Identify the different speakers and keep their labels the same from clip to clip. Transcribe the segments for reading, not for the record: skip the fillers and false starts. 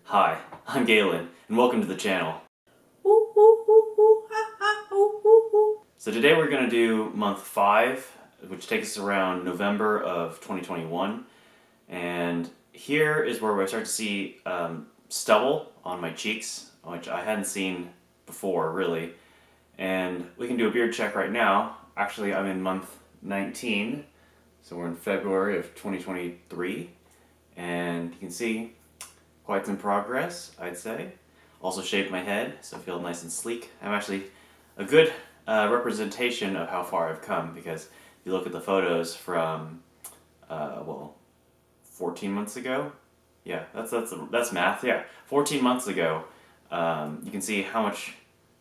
Speaker 1: Hi, I'm Galen, and welcome to the channel. So today we're going to do month 5, which takes us around November of 2021. And here is where we start to see stubble on my cheeks, which I hadn't seen before, really. And we can do a beard check right now. Actually, I'm in month 19, so we're in February of 2023. And you can see quite some progress, I'd say. Also shaved my head, so I feel nice and sleek. I'm actually a good representation of how far I've come, because if you look at the photos from, 14 months ago. Yeah, that's math. Yeah, 14 months ago. You can see how much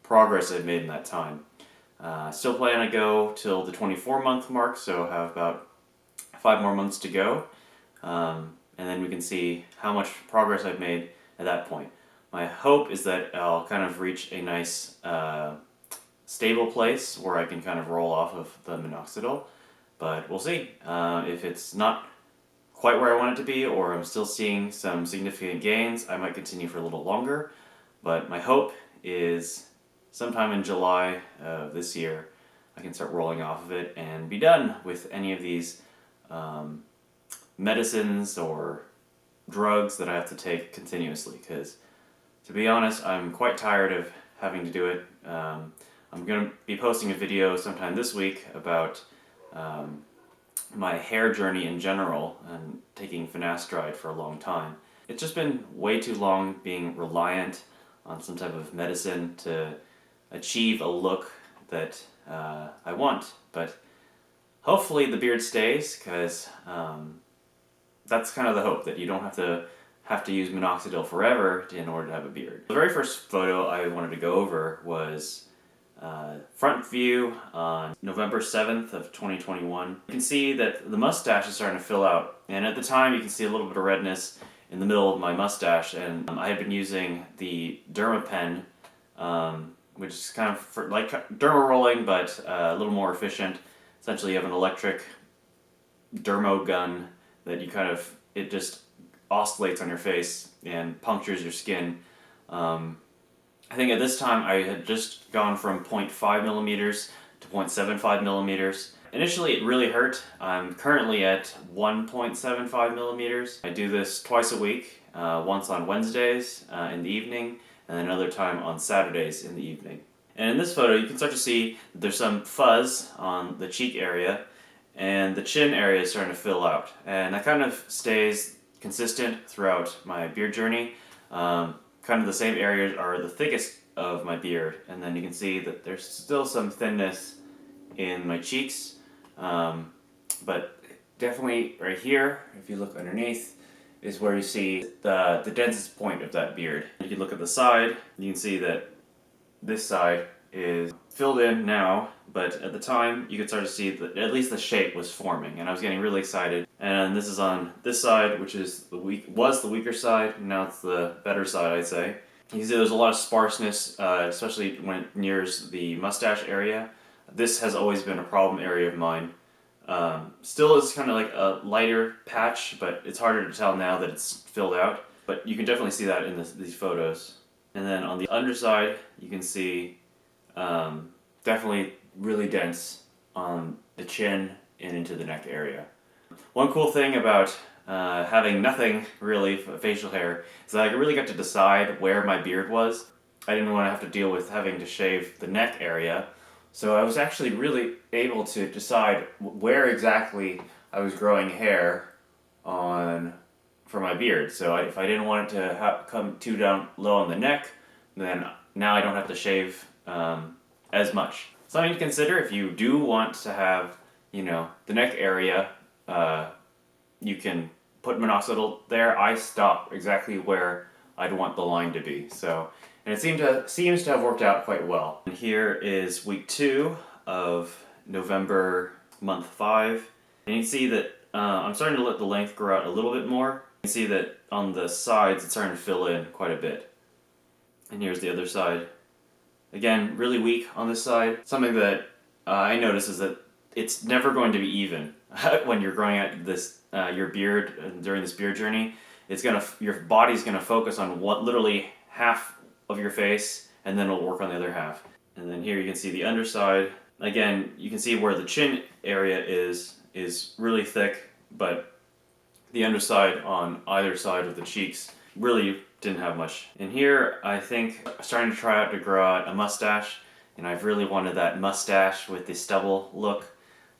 Speaker 1: progress I've made in that time. Still plan to go till the 24-month mark, so have about 5 more months to go. And then we can see how much progress I've made at that point. My hope is that I'll kind of reach a nice stable place where I can kind of roll off of the Minoxidil, but we'll see. If it's not quite where I want it to be, or I'm still seeing some significant gains, I might continue for a little longer, but my hope is sometime in July of this year I can start rolling off of it and be done with any of these medicines or drugs that I have to take continuously, because to be honest, I'm quite tired of having to do it. I'm going to be posting a video sometime this week about my hair journey in general and taking finasteride for a long time. It's just been way too long being reliant on some type of medicine to achieve a look that I want, but hopefully the beard stays, because that's kind of the hope, that you don't have to use Minoxidil forever in order to have a beard. The very first photo I wanted to go over was front view on November 7th of 2021. You can see that the mustache is starting to fill out, and at the time you can see a little bit of redness in the middle of my mustache, and I had been using the Derma pen, which is kind of like derma rolling, but a little more efficient. Essentially you have an electric dermo gun that you it just oscillates on your face and punctures your skin. I think at this time I had just gone from 0.5 millimeters to 0.75 millimeters. Initially it really hurt. I'm currently at 1.75 millimeters. I do this twice a week, once on Wednesdays in the evening, and then another time on Saturdays in the evening. And in this photo you can start to see that there's some fuzz on the cheek area, and the chin area is starting to fill out. And that kind of stays consistent throughout my beard journey. Kind of the same areas are the thickest of my beard, and then you can see that there's still some thinness in my cheeks, but definitely right here, if you look underneath, is where you see the densest point of that beard. You can look at the side, you can see that this side is filled in now, but at the time you could start to see that at least the shape was forming, and I was getting really excited. And this is on this side, which is was the weaker side, and now it's the better side, I'd say. You can see there's a lot of sparseness, especially when it nears the mustache area. This has always been a problem area of mine. Still is kind of like a lighter patch, but it's harder to tell now that it's filled out. But you can definitely see that in these photos. And then on the underside, you can see definitely really dense on the chin and into the neck area. One cool thing about having nothing really facial hair is that I really got to decide where my beard was. I didn't want to have to deal with having to shave the neck area, so I was actually really able to decide where exactly I was growing hair for my beard. So if I didn't want it to come too down low on the neck, then now I don't have to shave as much. Something to consider if you do want to have, the neck area. You can put Minoxidil there. I stop exactly where I'd want the line to be. And it seems to have worked out quite well. And here is week 2 of November, month 5. And you can see that I'm starting to let the length grow out a little bit more. You can see that on the sides it's starting to fill in quite a bit. And here's the other side. Again, really weak on this side. Something that I notice is that it's never going to be even when you're growing out this your beard during this beard journey. your body's gonna focus on what literally half of your face, and then it'll work on the other half. And then here you can see the underside. Again, you can see where the chin area is really thick, but the underside on either side of the cheeks really didn't have much. And here, I think I'm starting to try out to grow out a mustache, and I've really wanted that mustache with the stubble look.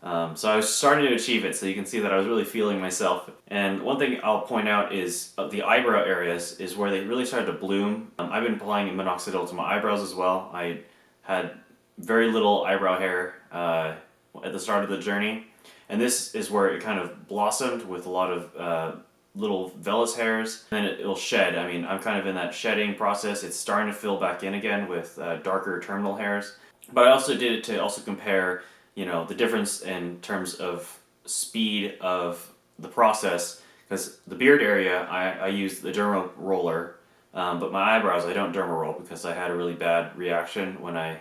Speaker 1: So I was starting to achieve it, so you can see that I was really feeling myself. And one thing I'll point out is the eyebrow areas is where they really started to bloom. I've been applying Minoxidil to my eyebrows as well. I had very little eyebrow hair at the start of the journey, and this is where it kind of blossomed with a lot of little vellus hairs, and then it'll shed. I mean, I'm kind of in that shedding process. It's starting to fill back in again with darker terminal hairs. But I also did it to also compare, you know, the difference in terms of speed of the process, because the beard area I use the derma roller, but my eyebrows I don't derma roll because I had a really bad reaction when I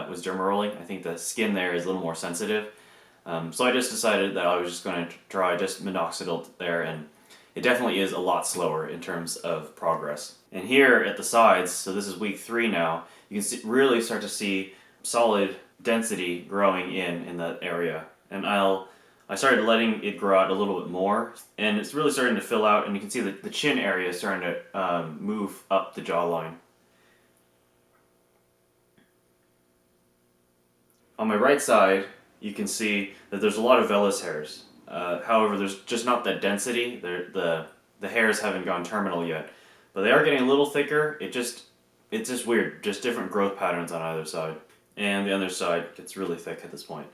Speaker 1: was derma rolling. I think the skin there is a little more sensitive, so I just decided that I was just going to try just Minoxidil there, and it definitely is a lot slower in terms of progress. And here at the sides, so this is week 3 now, you can really start to see solid density growing in that area. And I started letting it grow out a little bit more, and it's really starting to fill out, and you can see that the chin area is starting to move up the jawline. On my right side, you can see that there's a lot of vellus hairs. However, there's just not that density. The hairs haven't gone terminal yet, but they are getting a little thicker. It's just weird, just different growth patterns on either side. And the other side gets really thick at this point.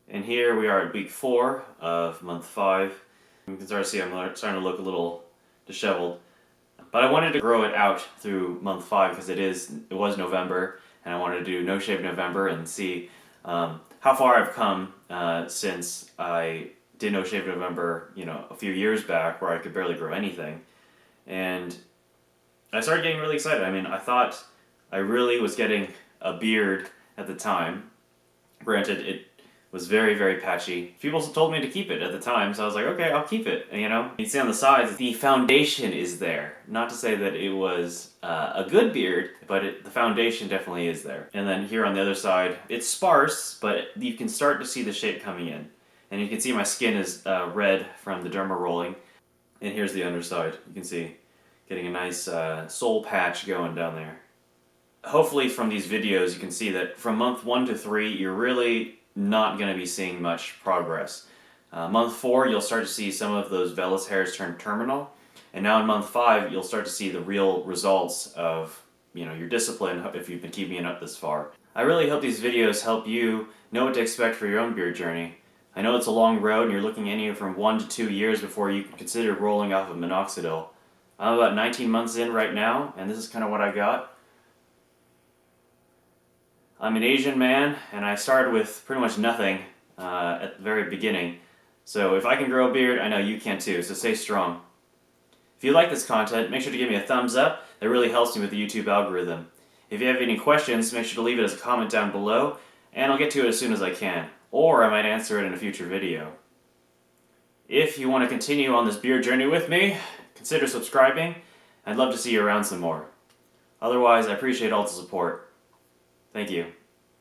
Speaker 1: And here we are at week 4 of month 5. You can start to see I'm starting to look a little disheveled. But I wanted to grow it out through month 5 because it was November, and I wanted to do No Shave November and see how far I've come since I did No Shave November, you know, a few years back where I could barely grow anything. And I started getting really excited. I mean, I thought I really was getting a beard at the time. Granted, it was very, very patchy. People told me to keep it at the time, so I was like, okay, I'll keep it, you know? You can see on the sides, the foundation is there. Not to say that it was a good beard, but the foundation definitely is there. And then here on the other side, it's sparse, but you can start to see the shape coming in. And you can see my skin is red from the derma rolling. And here's the underside. You can see getting a nice soul patch going down there. Hopefully from these videos you can see that from month 1 to 3 you're really not going to be seeing much progress. Month 4 you'll start to see some of those vellus hairs turn terminal, and now in month 5 you'll start to see the real results of, you know, your discipline if you've been keeping it up this far. I really hope these videos help you know what to expect for your own beard journey. I know it's a long road and you're looking anywhere from 1 to 2 years before you can consider rolling off of Minoxidil. I'm about 19 months in right now, and this is kind of what I got. I'm an Asian man, and I started with pretty much nothing at the very beginning. So if I can grow a beard, I know you can too, so stay strong. If you like this content, make sure to give me a thumbs up. That really helps me with the YouTube algorithm. If you have any questions, make sure to leave it as a comment down below, and I'll get to it as soon as I can. Or I might answer it in a future video. If you want to continue on this beard journey with me, consider subscribing. I'd love to see you around some more. Otherwise, I appreciate all the support. Thank you.